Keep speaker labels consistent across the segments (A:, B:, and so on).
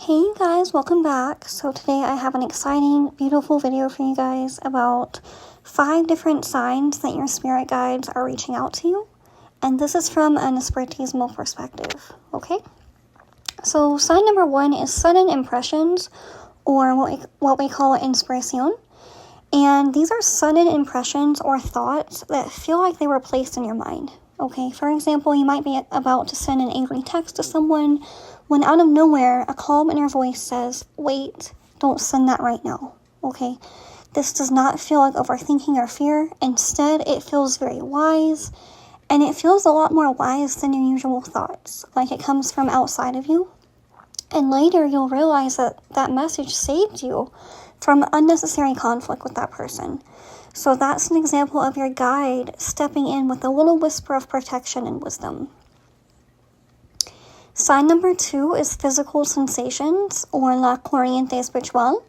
A: Hey you guys, welcome back. So today I have an exciting, beautiful video for you guys about 5 different signs that your spirit guides are reaching out to you. And this is from an espiritismo perspective, okay? So sign number 1 is sudden impressions, or what we call inspiration. And these are sudden impressions or thoughts that feel like they were placed in your mind. Okay, for example, you might be about to send an angry text to someone when out of nowhere, a calm inner voice says, wait, don't send that right now, okay? This does not feel like overthinking or fear. Instead, it feels very wise, and it feels a lot more wise than your usual thoughts, like it comes from outside of you. And later, you'll realize that that message saved you from unnecessary conflict with that person. So that's an example of your guide stepping in with a little whisper of protection and wisdom. Sign number 2 is physical sensations, or la corriente espiritual.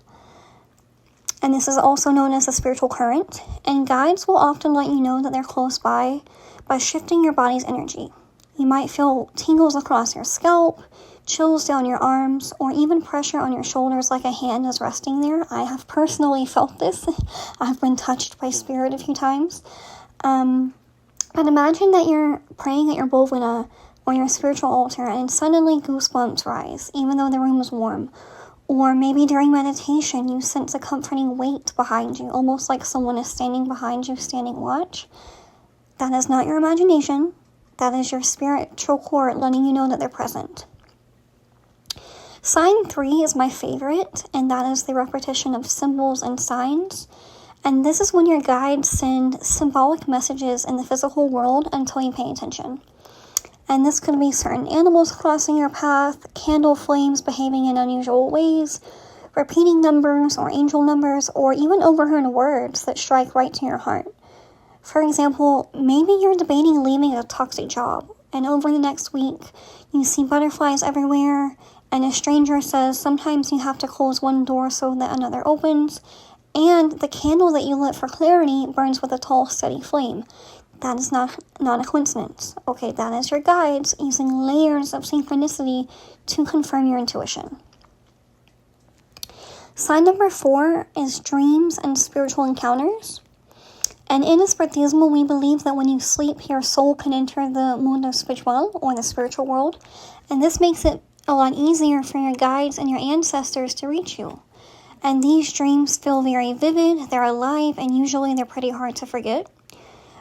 A: And this is also known as a spiritual current. And guides will often let you know that they're close by shifting your body's energy. You might feel tingles across your scalp, chills down your arms, or even pressure on your shoulders like a hand is resting there. I have personally felt this. I've been touched by spirit a few times. But imagine that you're praying at your bovina or your spiritual altar and suddenly goosebumps rise, even though the room is warm. Or maybe during meditation, you sense a comforting weight behind you, almost like someone is standing behind you, standing watch. That is not your imagination. That is your spiritual core letting you know that they're present. Sign 3 is my favorite, and that is the repetition of symbols and signs. And this is when your guides send symbolic messages in the physical world until you pay attention. And this could be certain animals crossing your path, candle flames behaving in unusual ways, repeating numbers or angel numbers, or even overheard words that strike right to your heart. For example, maybe you're debating leaving a toxic job, and over the next week, you see butterflies everywhere, and a stranger says sometimes you have to close one door so that another opens, and the candle that you lit for clarity burns with a tall, steady flame. That is not a coincidence. Okay, that is your guides using layers of synchronicity to confirm your intuition. Sign number 4 is dreams and spiritual encounters. And in espiritismo, we believe that when you sleep, your soul can enter the mundo espiritual, or the spiritual world. And this makes it a lot easier for your guides and your ancestors to reach you. And these dreams feel very vivid, they're alive, and usually they're pretty hard to forget.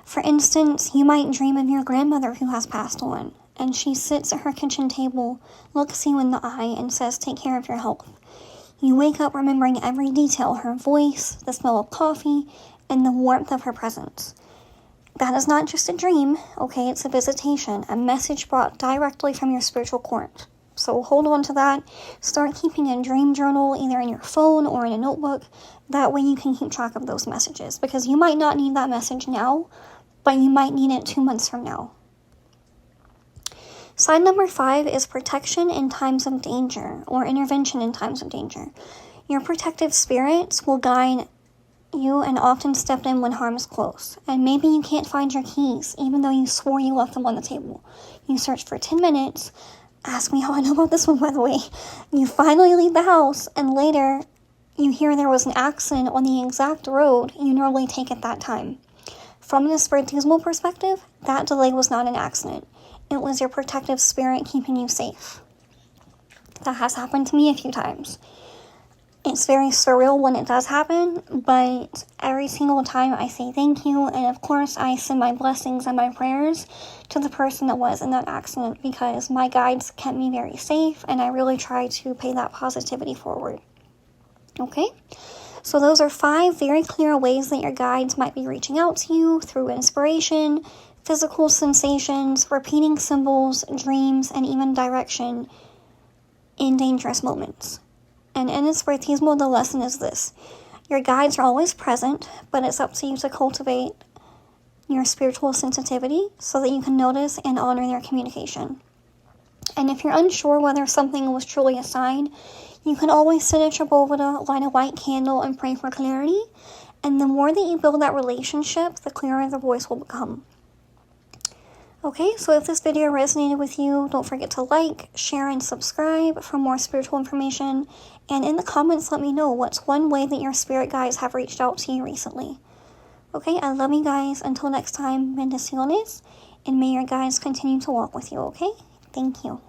A: For instance, you might dream of your grandmother who has passed on, and she sits at her kitchen table, looks you in the eye, and says, take care of your health. You wake up remembering every detail, her voice, the smell of coffee, and the warmth of her presence. That is not just a dream, okay? It's a visitation, a message brought directly from your spiritual court. So hold on to that. Start keeping a dream journal either in your phone or in a notebook. That way you can keep track of those messages, because you might not need that message now, but you might need it 2 months from now. Sign number 5 is protection in times of danger, or intervention in times of danger. Your protective spirits will guide you and often step in when harm is close. And maybe you can't find your keys, even though you swore you left them on the table. You search for 10 minutes. Ask me how I know about this one, by the way. You finally leave the house, and later you hear there was an accident on the exact road you normally take at that time. From an espiritismo perspective, that delay was not an accident. It was your protective spirit keeping you safe. That has happened to me a few times. It's very surreal when it does happen, but every single time I say thank you, and of course I send my blessings and my prayers to the person that was in that accident, because my guides kept me very safe, and I really try to pay that positivity forward. Okay? So those are 5 very clear ways that your guides might be reaching out to you through inspiration, physical sensations, repeating symbols, dreams, and even direction in dangerous moments. And in espiritismo, the lesson is this. Your guides are always present, but it's up to you to cultivate your spiritual sensitivity so that you can notice and honor their communication. And if you're unsure whether something was truly a sign, you can always sit at your bovina, light a white candle, and pray for clarity. And the more that you build that relationship, the clearer the voice will become. Okay, so if this video resonated with you, don't forget to like, share, and subscribe for more spiritual information. And in the comments, let me know what's one way that your spirit guides have reached out to you recently. Okay, I love you guys. Until next time, bendiciones, and may your guides continue to walk with you, okay? Thank you.